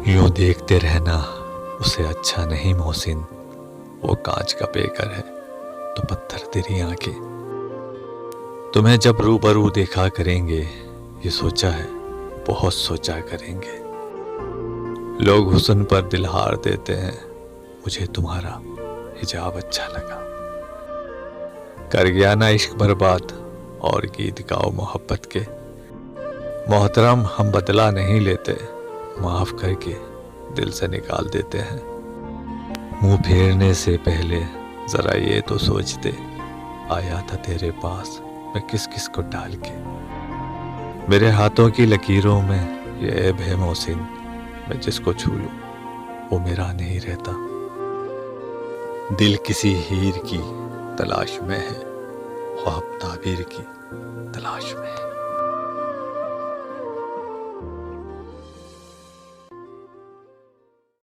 یوں دیکھتے رہنا اسے اچھا نہیں محسن، وہ کانچ کا پیکر ہے تو پتھر تیری آنکھیں۔ تمہیں جب روبرو دیکھا کریں گے یہ سوچا ہے بہت سوچا کریں گے۔ لوگ حسن پر دل ہار دیتے ہیں، مجھے تمہارا حجاب اچھا لگا۔ کر گیا نا عشق برباد اور گیت گاؤ محبت کے۔ محترم ہم بدلہ نہیں لیتے، معاف کر کے دل سے نکال دیتے ہیں۔ منہ پھیرنے سے پہلے ذرا یہ تو سوچتے، آیا تھا تیرے پاس میں کس کس کو ڈال کے۔ میرے ہاتھوں کی لکیروں میں یہ عیب ہے محسن، میں جس کو چھو لوں وہ میرا نہیں رہتا۔ دل کسی ہیر کی تلاش میں ہے، خواب تعبیر کی تلاش میں ہے۔